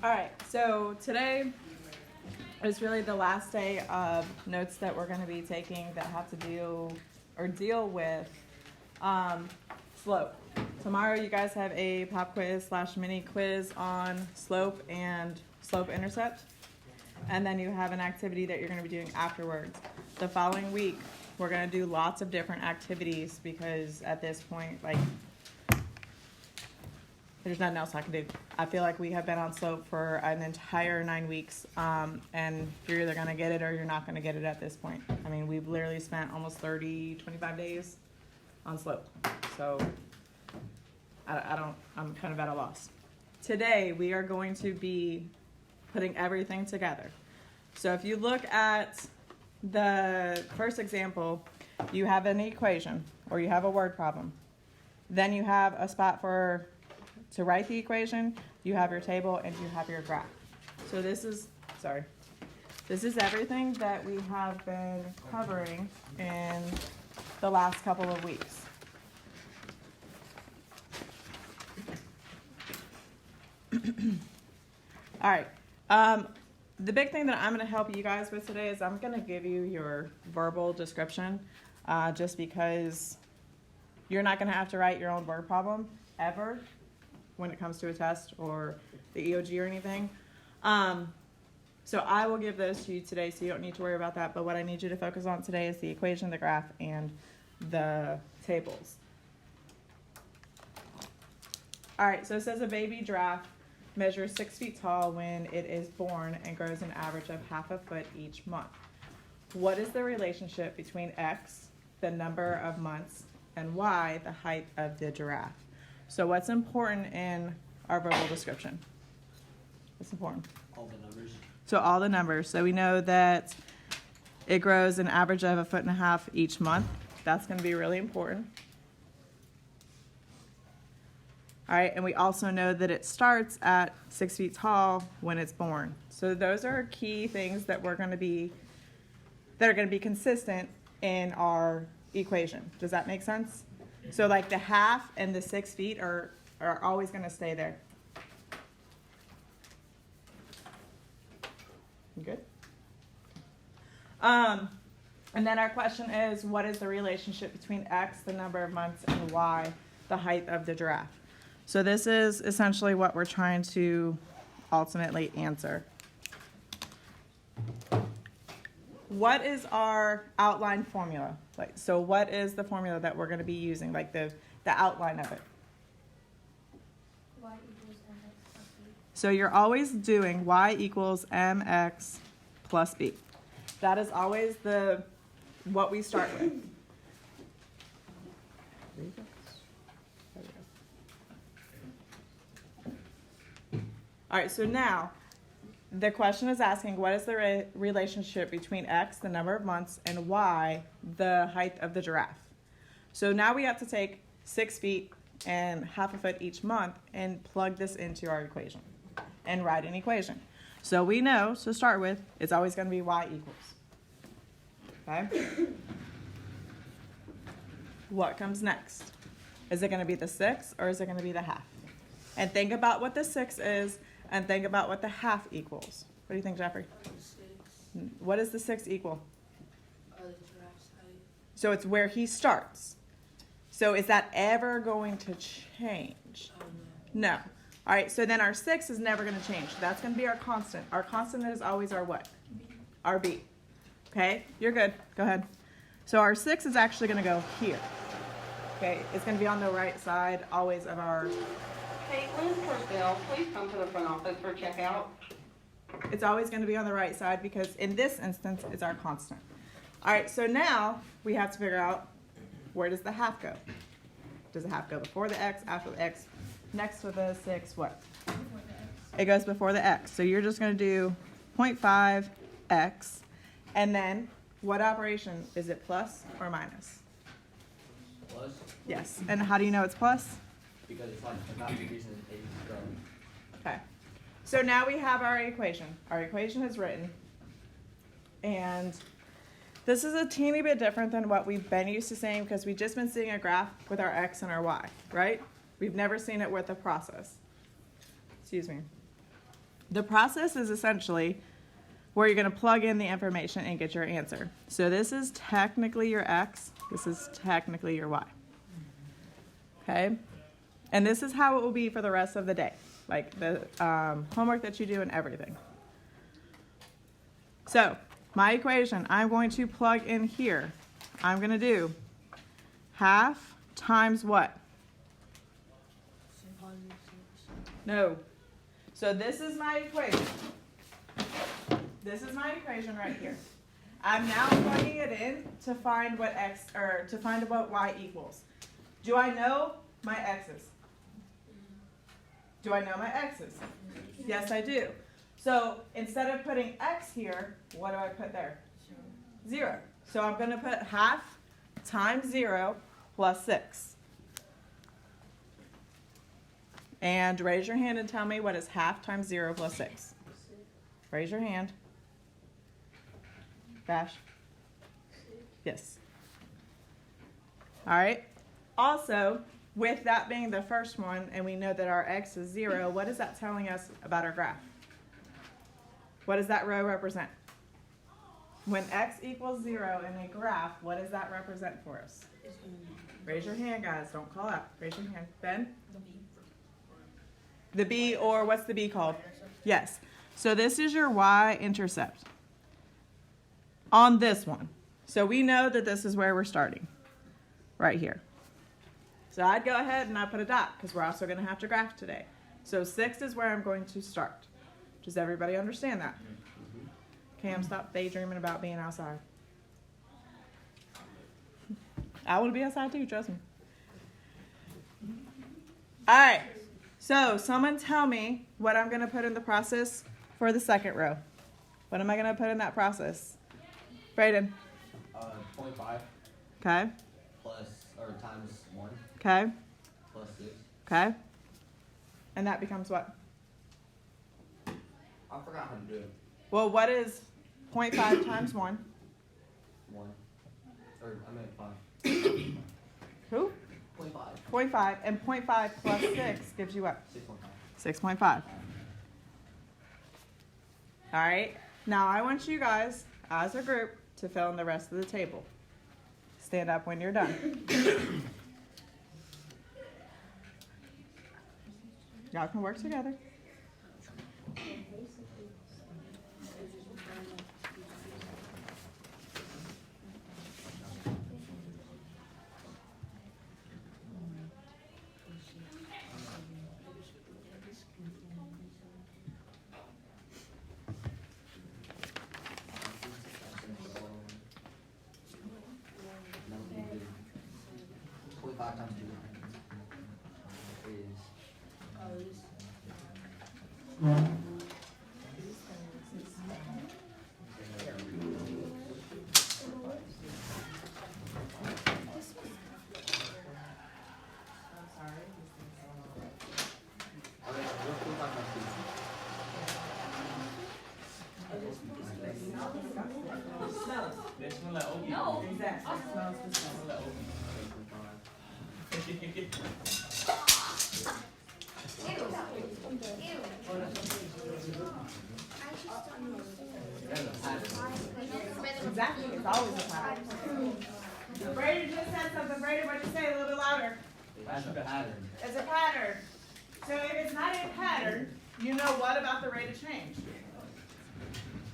All right, so today is really the last day of notes that we're going to be taking that have to deal with slope. Tomorrow you guys have a pop quiz / mini quiz on slope and slope intercept. And then you have an activity that you're going to be doing afterwards. The following week, we're going to do lots of different activities because at this point, there's nothing else I can do. I feel like we have been on slope for an entire 9 weeks, and you're either going to get it or you're not going to get it at this point. I mean, we've literally spent almost 25 days on slope. So I'm kind of at a loss. Today, we are going to be putting everything together. So if you look at the first example, you have an equation or you have a word problem. Then you have a spot to write the equation, you have your table, and you have your graph. So this is everything that we have been covering in the last couple of weeks. All right. The big thing that I'm going to help you guys with today is I'm going to give you your verbal description, just because you're not going to have to write your own word problem ever when it comes to a test or the EOG or anything. So I will give those to you today, so you don't need to worry about that. But what I need you to focus on today is the equation, the graph, and the tables. All right, so it says a baby giraffe measures 6 feet tall when it is born and grows an average of ½ a foot each month. What is the relationship between X, the number of months, and Y, the height of the giraffe? So what's important in our verbal description? What's important? All the numbers. So all the numbers. So we know that it grows an average of 1.5 feet each month. That's going to be really important. All right, and we also know that it starts at 6 feet tall when it's born. So those are key things that are going to be consistent in our equation. Does that make sense? So like the half and the 6 feet are always going to stay there. You good? And then our question is, what is the relationship between X, the number of months, and Y, the height of the giraffe? So this is essentially what we're trying to ultimately answer. What is our outline formula? So what is the formula that we're going to be using, like the outline of it? Y equals mx plus b. So you're always doing y equals mx plus b. That is always what we start with. There you go. There we go. All right, so now the question is asking, what is the relationship between X, the number of months, and Y, the height of the giraffe? So now we have to take 6 feet and ½ a foot each month and plug this into our equation and write an equation. So we know, to start with, it's always going to be Y equals. Okay? What comes next? Is it going to be the 6 or is it going to be the ½? And think about what the 6 is and think about what the ½ equals. What do you think, Jeffrey? 6. What does the 6 equal? The giraffe's height. So it's where he starts. So is that ever going to change? Oh no. No. All right, so then our 6 is never going to change. That's going to be our constant. Our constant is always our what? B. Our B. Okay, you're good. Go ahead. So our 6 is actually going to go here. Okay, it's going to be on the right side always of our... Caitlin Purcell, please come to the front office for checkout. It's always going to be on the right side because in this instance, it's our constant. All right, so now we have to figure out, where does the ½ go? Does the ½ go before the X, after the X, next to the 6, what? Before the x. It goes before the X. So you're just going to do 0.5 X. And then what operation? Is it plus or minus? Plus, Yes. And how do you know it's plus? because it's like about the reason it is growing. Okay. So now we have our equation. Our equation is written. And this is a teeny bit different than what we've been used to seeing because we've just been seeing a graph with our X and our Y, right? We've never seen it with a process. Excuse me. The process is essentially where you're going to plug in the information and get your answer. So this is technically your X. This is technically your Y. Okay? And this is how it will be for the rest of the day. Like the homework that you do and everything. So my equation, I'm going to plug in here. I'm going to do half times what? No. So this is my equation. This is my equation right here. I'm now plugging it in to find what X, or to find what Y equals. Do I know my X's? Do I know my X's? Yes, I do. So instead of putting X here, what do I put there? 0. So I'm going to put half times 0 plus 6. And raise your hand and tell me what is half times 0 plus 6. Raise your hand. Bash. Yes. All right. Also, with that being the first one, and we know that our X is 0, what is that telling us about our graph? What does that row represent? When X equals 0 in a graph, what does that represent for us? Raise your hand, guys. Don't call out. Raise your hand. Ben? The B, or what's the B called? Yes. So this is your y-intercept on this one. So we know that this is where we're starting, right here. So I'd go ahead and I put a dot because we're also going to have to graph today. So 6 is where I'm going to start. Does everybody understand that? Cam, stop daydreaming about being outside. I want to be outside too, trust me. All right. So someone tell me what I'm going to put in the process for the second row. What am I going to put in that process? Brayden. 0.5 Okay. plus, or times 1 Okay. plus 6. Okay. And that becomes what? I forgot how to do it. Well, what is 0.5 times 1? 1. Or, I meant 5. Who? 0.5. 0.5. And 0.5 plus 6 gives you what? 6.5. 6.5. All right. Now I want you guys, as a group, to fill in the rest of the table. Stand up when you're done. Y'all can work together. Times 2 is No. Exactly. Smells the same. Exactly, it's always a pattern. Brady just said something. Brady, what'd you say? A little bit louder. That's a pattern. It's a pattern. So if it's not a pattern, you know what about the rate of change?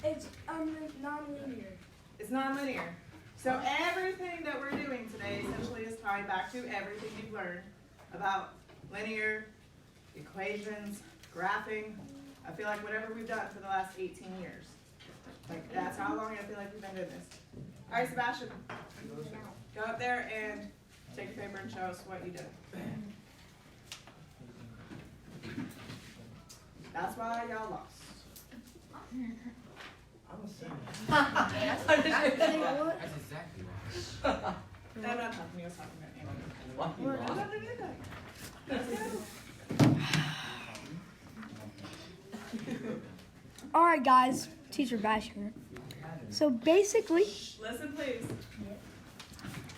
It's non-linear. It's nonlinear. So everything that we're doing today essentially is tied back to everything you've learned about linear, equations, graphing. I feel like whatever we've done for the last 18 years. Like, that's how long I feel like we've been doing this. All right, Sebastian, go up there and take your paper and show us what you did. That's why y'all lost. That's exactly right. No, I'm not talking to you. I was talking about Anna. Why you lost? All right, guys. Teacher Bash here. So basically, Listen, please.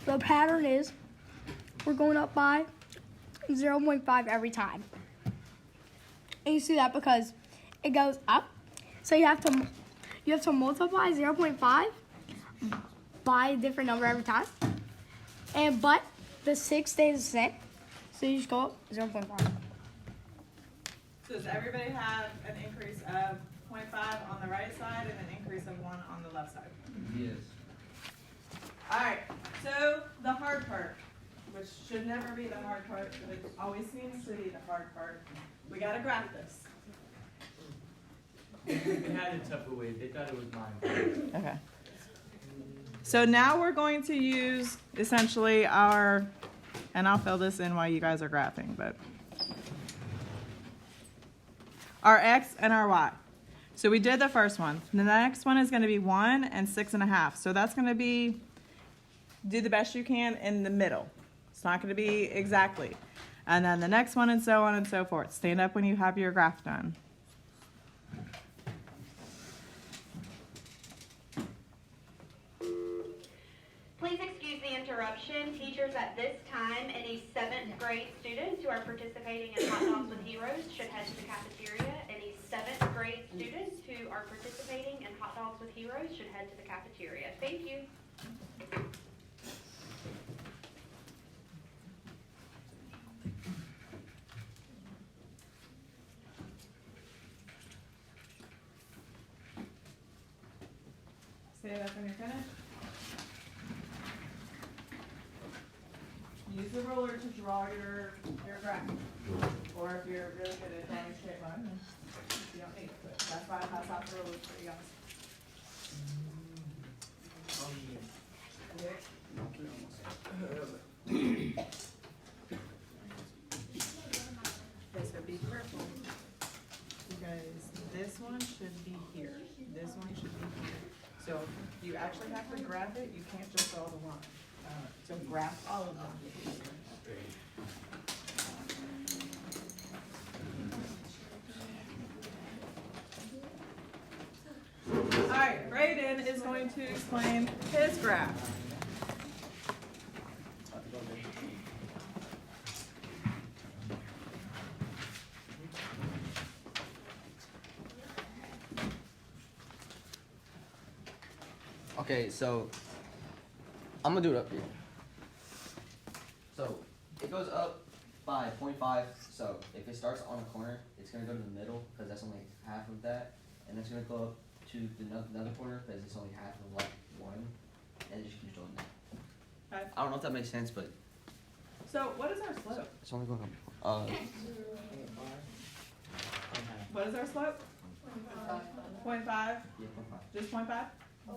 the pattern is we're going up by 0.5 every time. And you see that because it goes up. So you have to multiply 0.5 by a different number every time. But the 6 stays the same. So you just go up 0.5. So does everybody have an increase of 0.5 on the right side and an increase of 1 on the left side? Yes. Alright, so the hard part, which should never be the hard part, but it always seems to be the hard part. We gotta graph this. We had it tougher way. They thought it was mine. Okay. So now we're going to use essentially our, and I'll fill this in while you guys are graphing, but our x and our y. So we did the first one. The next one is going to be 1 and 6.5. So that's going to be, do the best you can in the middle. It's not going to be exactly. And then the next one and so on and so forth. Stand up when you have your graph done. Please excuse the interruption. Teachers, at this time, any 7th grade students who are participating in Hot Dogs with Heroes should head to the cafeteria. Any 7th grade students who are participating in Hot Dogs with Heroes should head to the cafeteria. Thank you. Say that when you're finished. Use the ruler to draw your graph. Or if you're really good at drawing a straight line, then you don't need it. But that's why I pass out the rulers for you guys. Okay, so be careful. Because this one should be here. This one should be here. So you actually have to graph it. You can't just draw the line. So graph all of them. Alright, Brayden is going to explain his graph. Okay, so I'm gonna do it up here. So it goes up by 0.5. So if it starts on a corner, it's gonna go to the middle because that's only half of that, and it's gonna go up to the other corner because it's only half of like 1, and it just keeps doing that. Okay. I don't know if that makes sense, but So what is our slope? it's only going up. What is our slope? 0.5? Yeah, 0.5. Just 0.5? 1/2.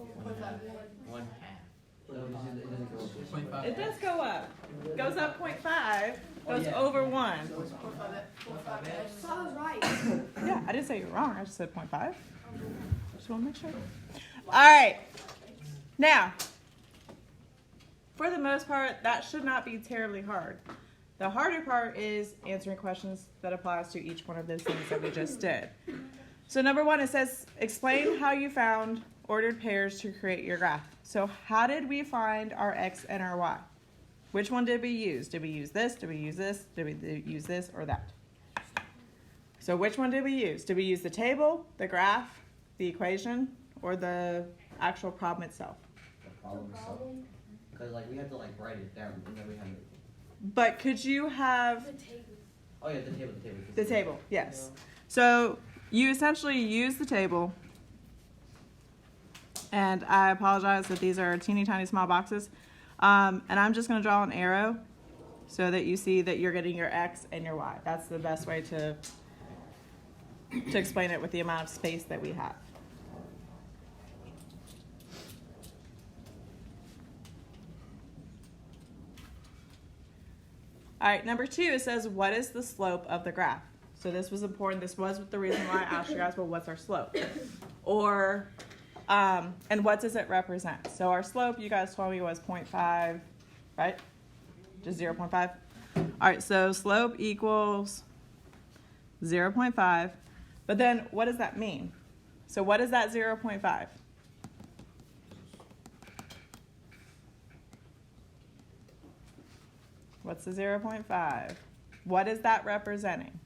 No, it doesn't go up. 0.5. It does go up. Goes up 0.5, goes yeah. over 1. So I was right. Yeah, I didn't say you're wrong. I just said 0.5. Just want to make sure. All right. Now, for the most part, that should not be terribly hard. The harder part is answering questions that applies to each one of those things that we just did. So number 1, it says, explain how you found ordered pairs to create your graph. So how did we find our x and our y? Which one did we use? Did we use this? Did we use this? Did we use this or that? So which one did we use? Did we use the table, the graph, the equation, or the actual problem itself? The problem itself. Because like we had to like write it down, and then we had to. But could you have Oh yeah, the table. the table? Yes. So you essentially use the table, and I apologize that these are teeny tiny small boxes. And I'm just going to draw an arrow so that you see that you're getting your x and your y. That's the best way to explain it with the amount of space that we have. All right, number 2, it says, what is the slope of the graph? So this was important. This was the reason why I asked you guys, well, what's our slope? Or, and what does it represent? So our slope, you guys told me, was 0.5, right? Just 0.5. All right, so slope equals 0.5. But then what does that mean? So what is that 0.5? What's the 0.5? What is that representing?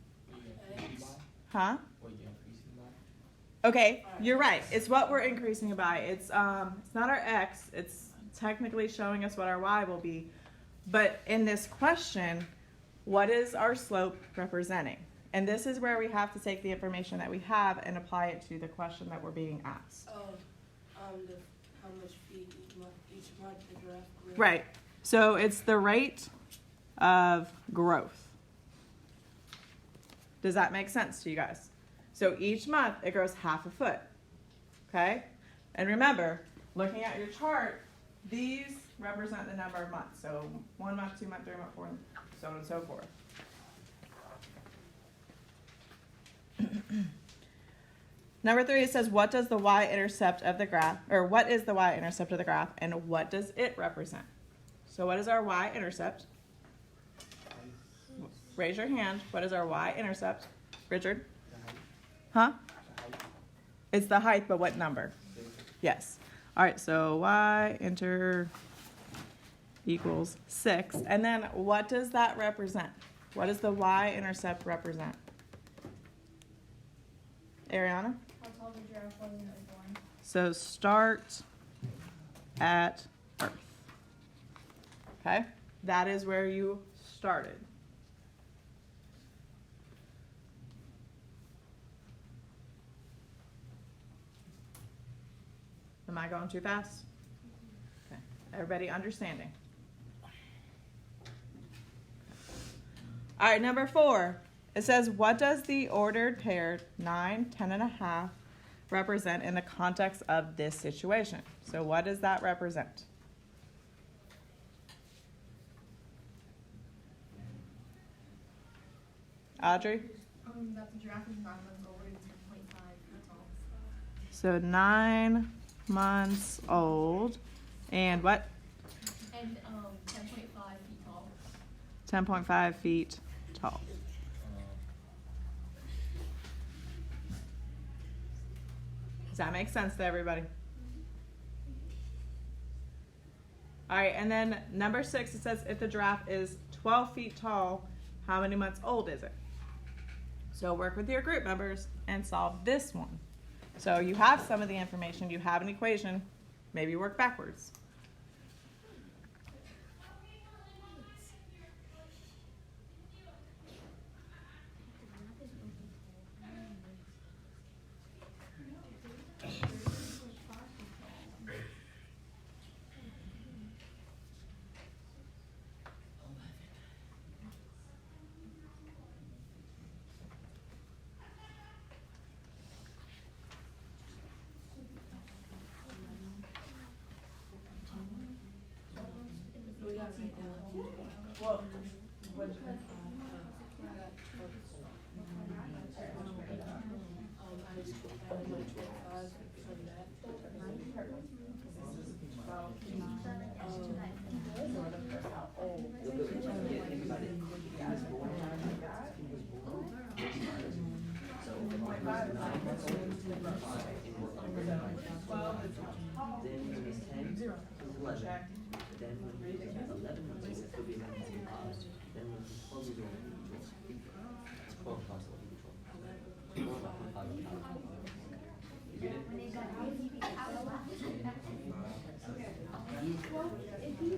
Huh? What you increasing by? Okay, you're right. It's what we're increasing it by. It's not our x. It's technically showing us what our y will be. But in this question, what is our slope representing? And this is where we have to take the information that we have and apply it to the question that we're being asked. How much feet each month the giraffe grows. Right. So it's the rate of growth. Does that make sense to you guys? So each month it grows half a foot. Okay? And remember, looking at your chart, these represent the number of months. So 1 month, 2 month, 3 month, 4 month, so on and so forth. Number 3, it says, what does the y-intercept of the graph, or what is the y-intercept of the graph, and what does it represent? So what is our y-intercept? Raise your hand. What is our y-intercept? Richard? Huh? It's the height, but what number? Yes. All right, so y-inter equals 6. And then what does that represent? What does the y-intercept represent? Ariana? How tall the giraffe was when it was born. So start at Earth. Okay? That is where you started. Am I going too fast? Okay. Everybody understanding? All right, number 4. It says, what does the ordered pair 9, 10 and a half represent in the context of this situation? So what does that represent? Audrey? That the giraffe is 9 months old and 10.5 feet tall. So 9 months old. And what? And 10.5 feet tall. 10.5 feet tall. Does that make sense to everybody? All right, and then number 6, it says if the giraffe is 12 feet tall, how many months old is it? So work with your group members and solve this one. So you have some of the information, you have an equation, maybe work backwards. Well, Then when he's 10, he's 11. Then when he's 11 months old, he'll be 9.5. Then when he's 12 years old, it's 12 plus 12. 12.5. You get it?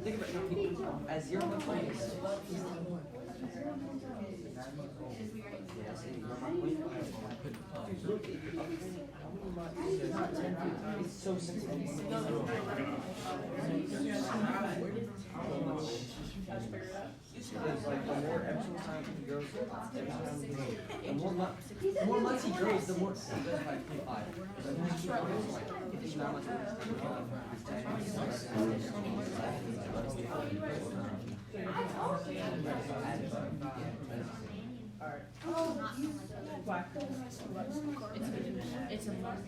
Think about it. As 0.5. Yes, and 1.5. It's so sensitive. It's like the more every time he grows, the more months he grows, the more he goes by 0.5. So when he grows, like if he's 9 months It's a month.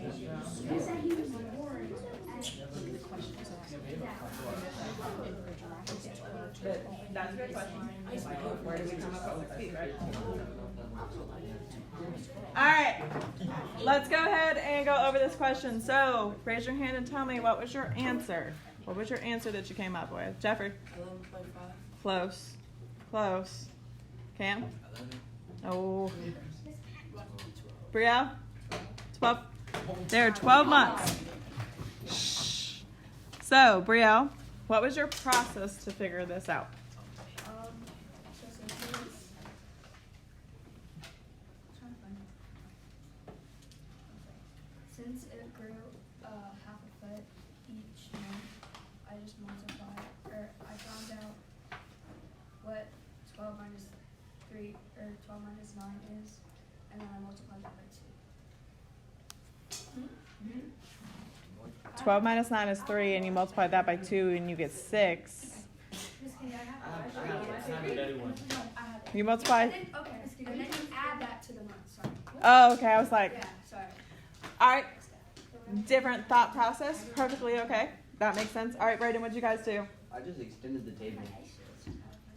that's a good question. Where do we come up with 6 feet, right? All right, let's go ahead and go over this question. So raise your hand and tell me, what was your answer? What was your answer that you came up with? Jeffrey? 11.5. Close. Close. Cam? 11. Oh. Brielle? 12. They're 12 months. Shh. So, Brielle, what was your process to figure this out? Since it grew half a foot each month, I just multiplied, or I found out what 12 minus 3, or 12 minus 9 is, and then I multiplied that by 2. 12 minus 9 is 3, and you multiply that by 2, and you get 6. Miss Katie, I have It's not a better one. No, I have it. You multiply. And then, okay, and then you add that to the month, sorry. Oh, okay. I was like, Yeah, sorry. all right. Different thought process. Perfectly okay. That makes sense. All right, Brayden, what'd you guys do? I just extended the table.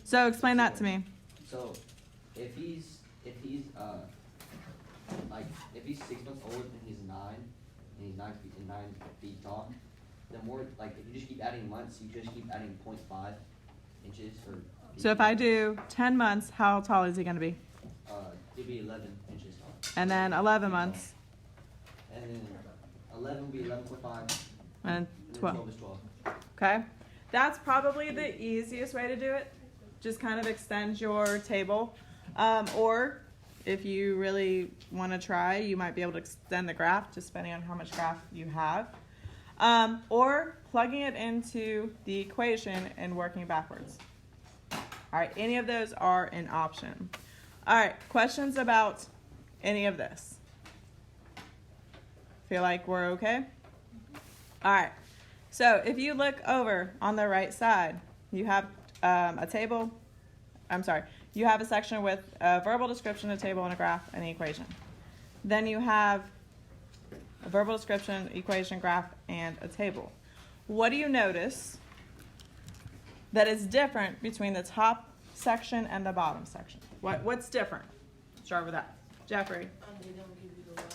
So explain that to me. So, if he's like if he's 6 months old and he's 9, and he's 9 feet tall, then more like if you just keep adding months, you just keep adding 0.5 inches or. So if I do 10 months, how tall is he going to be? It'd be 11 inches tall. And then 11 months, And then 11 would be 11.5, and and then 12. 12 is 12. Okay? That's probably the easiest way to do it. Just kind of extend your table. Or if you really want to try, you might be able to extend the graph, just depending on how much graph you have. Or plugging it into the equation and working backwards. All right, any of those are an option. All right, questions about any of this? Feel like we're okay? All right, so if you look over on the right side, you have a table. I'm sorry, you have a section with a verbal description, a table, and a graph, and an equation. Then you have a verbal description, equation, graph, and a table. What do you notice that is different between the top section and the bottom section? What's different? Start with that. Jeffrey. They don't give you the line.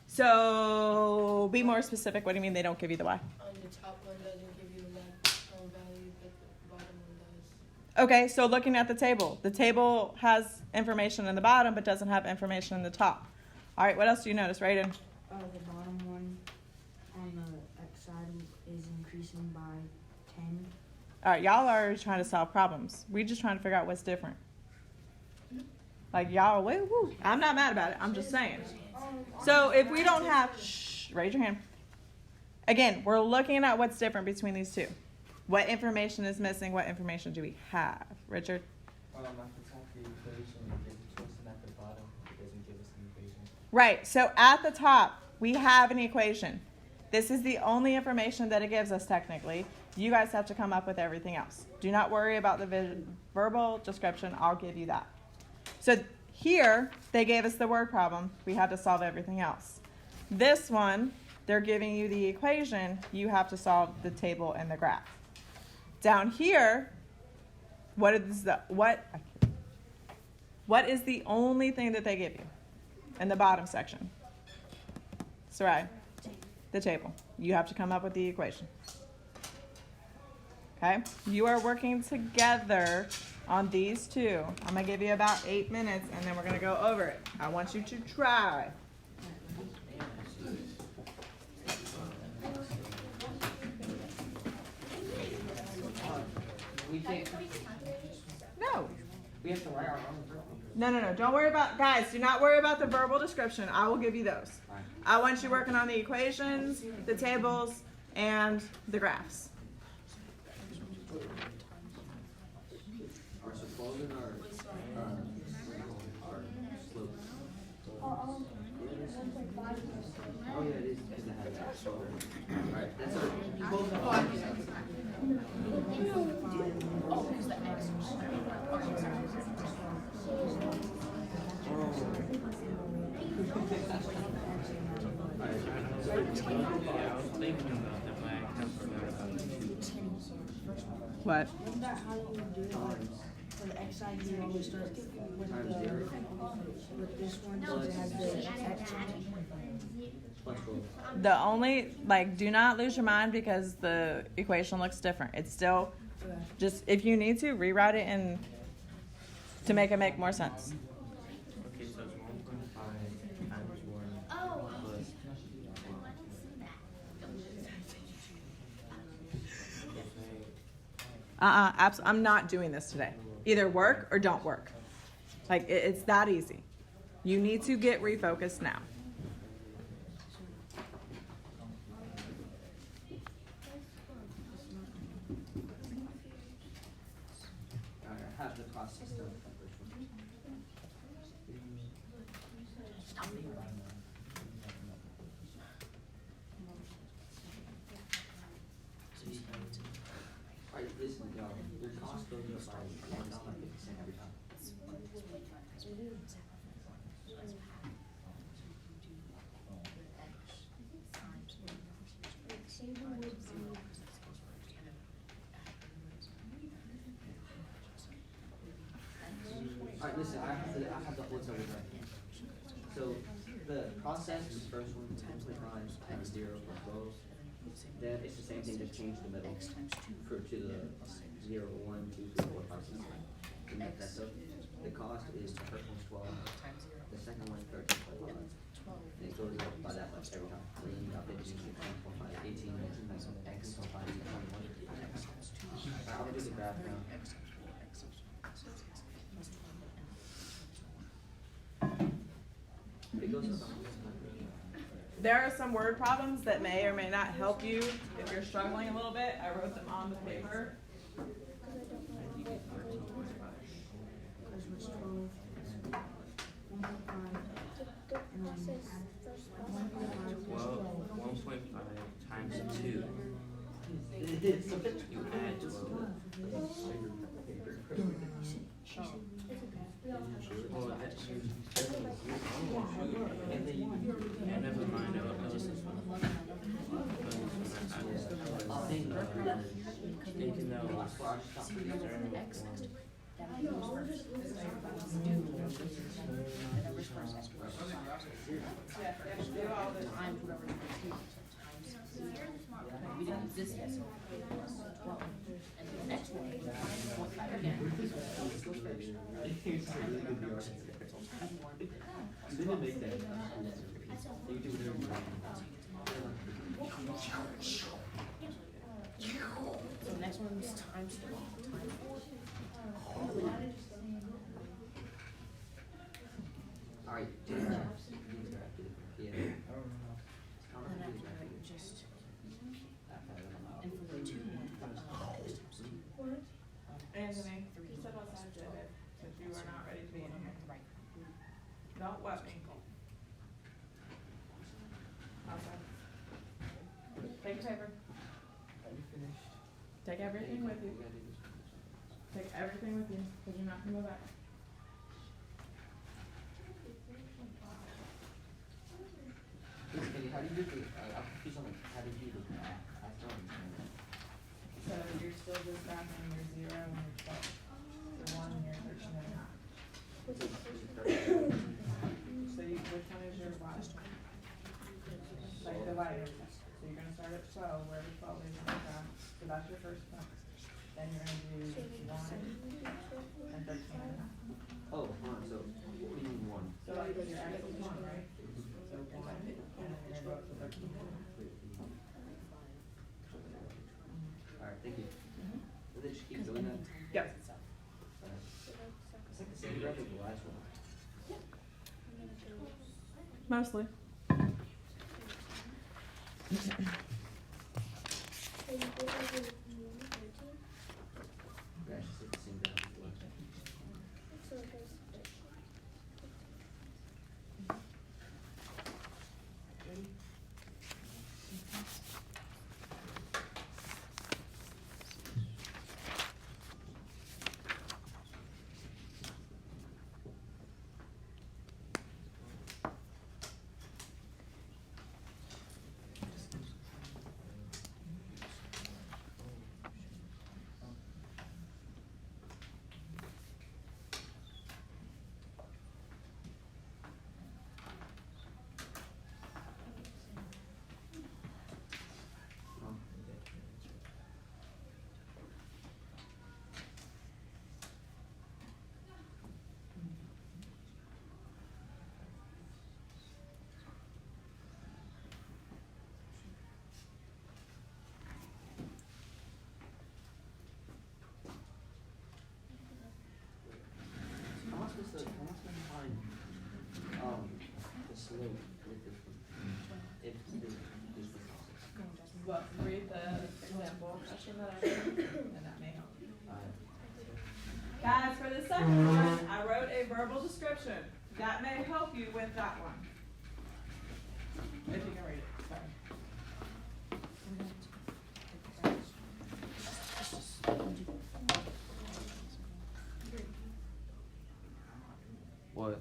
So be more specific. What do you mean they don't give you the Y? The top one doesn't give you the maximum value, but the bottom one does. Okay, so looking at the table has information in the bottom but doesn't have information in the top. All right, what else do you notice, Raiden? The bottom one on the X side is increasing by 10. All right, y'all are trying to solve problems. We're just trying to figure out what's different. Like y'all, woo. I'm not mad about it. I'm just saying. So if we don't have, raise your hand. Again, we're looking at what's different between these two. What information is missing? What information do we have? Richard? At the top of the equation, it gives it to us, and at the bottom, it doesn't give us an equation. Right, so at the top, we have an equation. This is the only information that it gives us technically. You guys have to come up with everything else. Do not worry about the verbal description. I'll give you that. So here, they gave us the word problem. We had to solve everything else. This one, they're giving you the equation. You have to solve the table and the graph. Down here, what is the only thing that they give you in the bottom section? Sarai, the table. You have to come up with the equation. Okay? You are working together on these two. I'm going to give you about 8 minutes, and then we're going to go over it. I want you to try. We can't. No. We have to write our own. No. Don't worry about, guys, do not worry about the verbal description. I will give you those. Alright. I want you working on the equations, the tables, and the graphs. Our suppose and our slope. Oh yeah, it is because it has that shoulder. Alright, that's our close the What? Isn't that how you do it? For the X side, you always start with this one, since it has the X on it. The only, do not lose your mind because the equation looks different. It's still, just, if you need to, rewrite it to make it make more sense. Okay, so it's 1.5 times 1 I'm not doing this today. Either work or don't work. Like, it's that easy. You need to get refocused now. Alright, I have the cost system. Alright, listen, y'all, your cost goes up by $1.50 every time. Alright, listen, I have the whole total right here. So, the process is first one, 10.5 times 0 plus 12. Then it's the same thing, just change the middle for to the 0, 1, 2, 3, 4, 5, 6, 7. To make that up, the cost is the first one's 12, the second one 13.5. And it goes up by that much every time. So then you got 15, 16.5, 18, 19, 19.5, 21. Alright, I'm gonna do the graph now. It goes up. There are some word problems that may or may not help you if you're struggling a little bit. I wrote them on the paper. Because what's 12, 1.5, and then 1.5 times 2. You add 12. Well, that's and never mind. Even though You didn't make that. You do whatever you want. so the next one is times 4. Alright, do the graph. Yeah. How And much then do the after graph? that, just, and for the 2, times 2. Anthony, you said outside, David, that you are not ready to be in here. Don't what me. Outside. Take your paper. Are you finished? Take everything with you. Take everything with you, because you're not gonna go back. How do you do the, I'm confused on how do you do the graph? I don't understand. So you're still just graphing your 0 and your 12. Your 1 and your 13 and a half. So which one is your last one? Like dividing. So you're gonna start at 12, where the 12 is in the graph. So that's your first one. Then you're gonna do 1 and 13 and a half. Oh, hold on, so what do you mean 1? So like your x is 1, right? So 1, and then you're gonna go up to 13. Alright, thank you. Will they just keep doing that? Yep. It's like the same graph as the last one. Mostly. Yeah, it's just like the same graph as the last one. a little bit different. If this was Well, read the example question that I wrote, and that may help you. Guys, for the second one, I wrote a verbal description. That may help you with that one. If you can read it, sorry. What?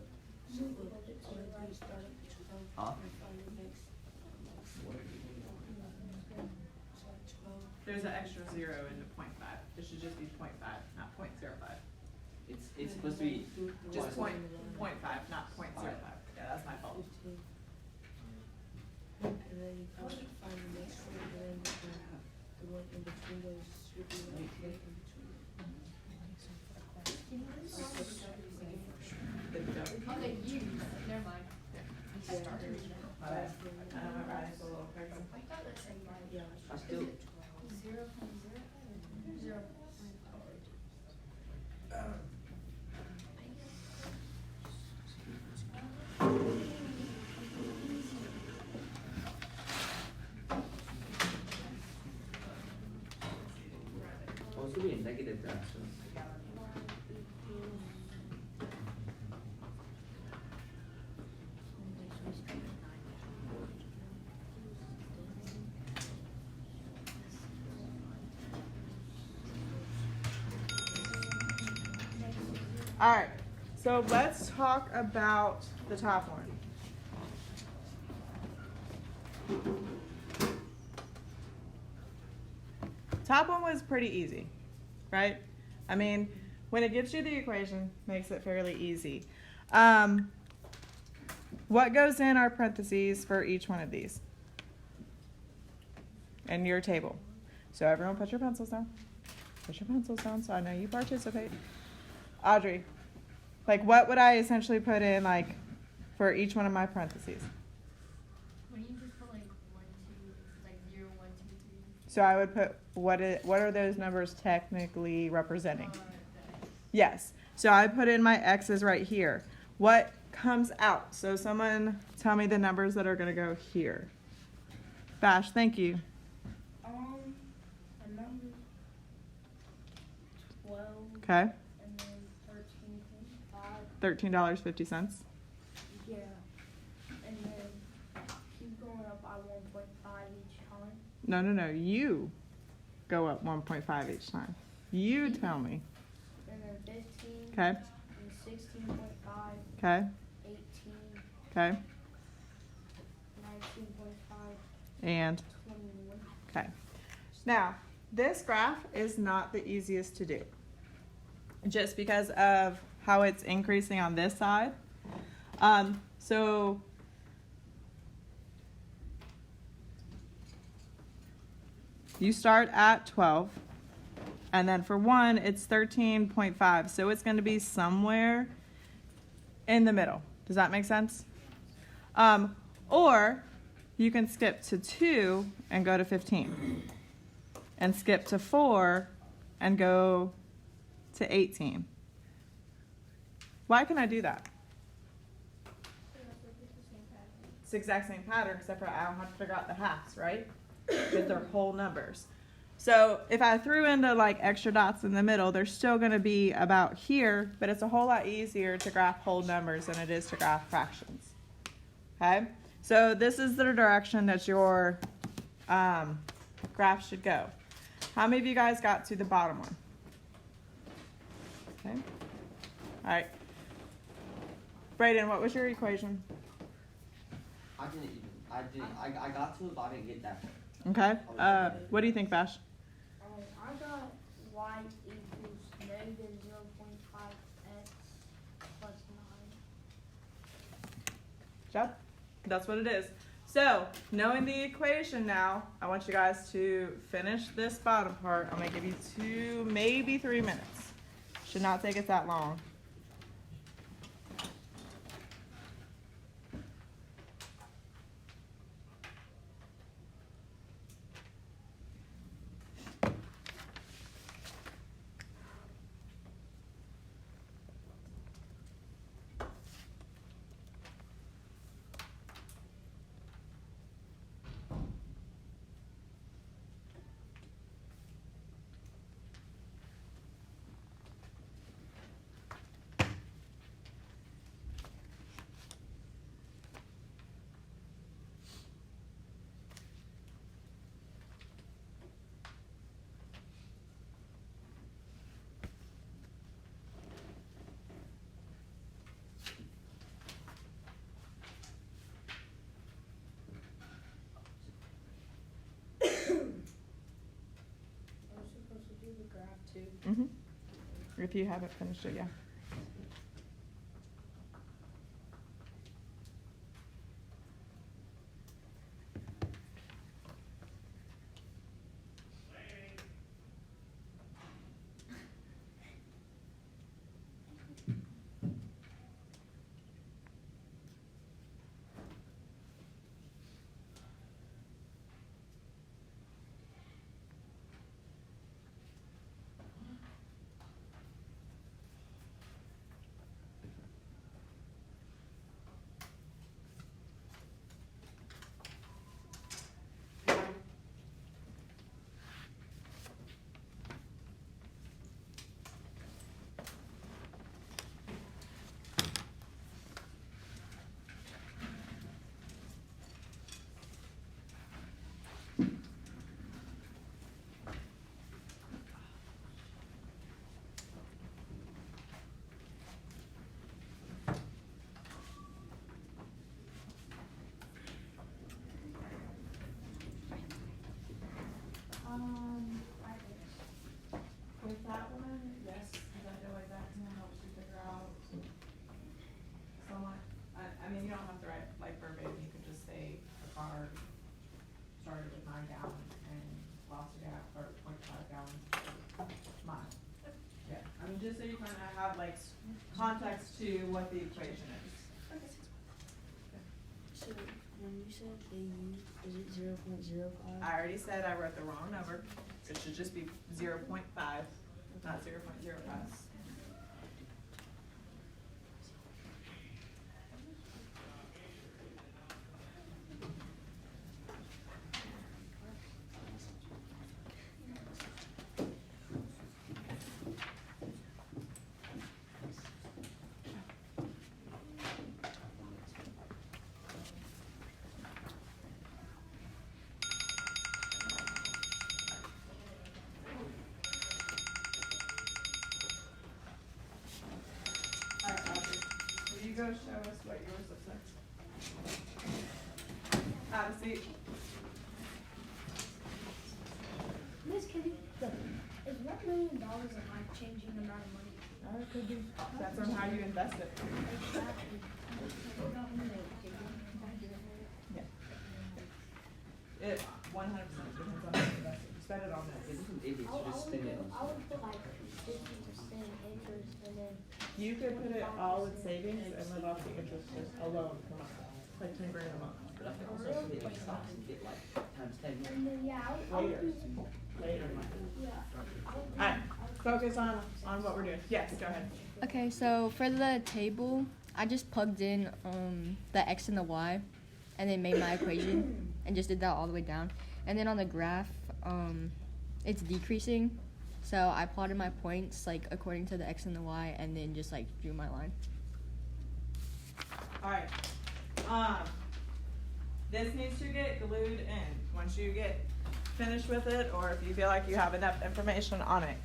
Huh? There's an extra 0 into 0.5. It should just be 0.5, not 0.05. It's supposed to be Just 0.5, not 0.05. Yeah, that's my fault. And then you have to find the next one, and then the one in between those should be like right in between. Okay, you, never mind. My bad. I know my writing's a little crazy. I thought that said like Yeah. I still 0.0. supposed to be a negative fraction. All right, so let's talk about the top one. Top one was pretty easy, right? I mean, when it gives you the equation, makes it fairly easy. What goes in our parentheses for each one of these? In your table. So everyone put your pencils down. Put your pencils down so I know you participate. Audrey, like what would I essentially put in like for each one of my parentheses? When you just put like 1, 2, like 0, 1, 2, 3. So I would put what are those numbers technically representing? Yes. So I put in my X's right here. What comes out? So someone tell me the numbers that are going to go here. Bash, thank you. A number 12 Okay. and then 13.5. $13.50. Yeah. And then keep going up by 1.5 each time. No. You go up 1.5 each time. You tell me. And then 15. Okay. And 16.5. Okay. 18. Okay. 19.5. And 21. okay. Now, this graph is not the easiest to do. Just because of how it's increasing on this side. So you start at 12, and then for 1, it's 13.5. So it's going to be somewhere in the middle. Does that make sense? Or you can skip to 2 and go to 15. And skip to 4 and go to 18. Why can I do that? It's the exact same pattern, except for I don't have to figure out the halves, right? Because they're whole numbers. So if I threw in the like extra dots in the middle, they're still going to be about here, but it's a whole lot easier to graph whole numbers than it is to graph fractions. Okay? So this is the direction that your graph should go. How many of you guys got to the bottom one? Okay. All right. Brayden, what was your equation? I got to it, but I didn't get that far. Okay. What do you think, Bash? I got y equals negative 0.5x plus 9. Yep. That's what it is. So, knowing the equation now, I want you guys to finish this bottom part. I'm going to give you 2, maybe 3 minutes. Should not take us that long. if you haven't finished it, yeah. With that one, yes, because I feel like that kind of helps you figure out somewhat. I mean, you don't have to write like verbatim, you could just say the car started with 9 gallons and lost a gas, or 0.5 gallons per mile. Yeah, I mean, just so you kind of have like context to what the equation is. So when you said they use, is it 0.05? I already said I wrote the wrong number. It should just be 0.5, not 0.05. Alright, Audrey, will you go show us what yours looks like? Have a seat. Miss Kitty, is $1 million a life-changing amount of money? It could be. Depends on how you invest it. Exactly. Yeah. It 100% depends on how you invest it. You spend it on that. Some idiots who just spend it on. I would put like 50% interest and then. You could put it all in savings and live off the interest just alone per month. It's like 10 grand a month. But I can also get like stocks and get like times 10. And then, yeah, I would Later. do, Later in life. yeah. I would do- Alright, focus on what we're doing. Yes, go ahead. Okay, so for the table, I just plugged in the x and the y, and then made my equation, and just did that all the way down. And then on the graph, it's decreasing, so I plotted my points like according to the x and the y, and then just like drew my line. Alright. This needs to get glued in. Once you get finished with it, or if you feel like you have enough information on it.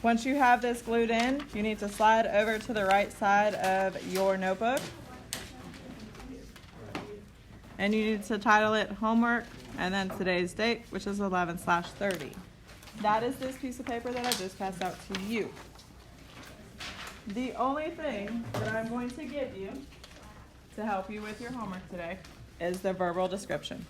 Once you have this glued in, you need to slide over to the right side of your notebook. And you need to title it homework and then today's date, which is 11/30. That is this piece of paper that I just passed out to you. The only thing that I'm going to give you to help you with your homework today is the verbal description.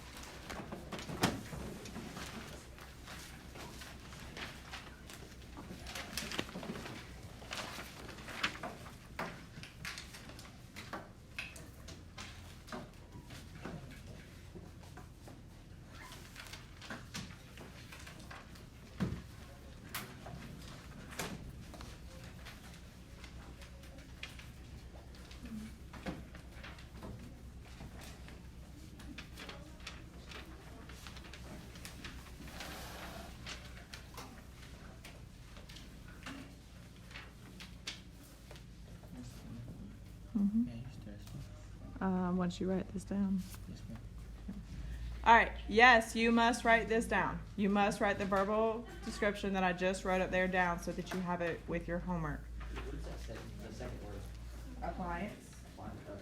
Yeah, you're thirsty. Once you write this down. Yes, ma'am. All right. Yes, you must write this down. You must write the verbal description that I just wrote up there down so that you have it with your homework. What is that second, the second word? Appliance. Fine, okay.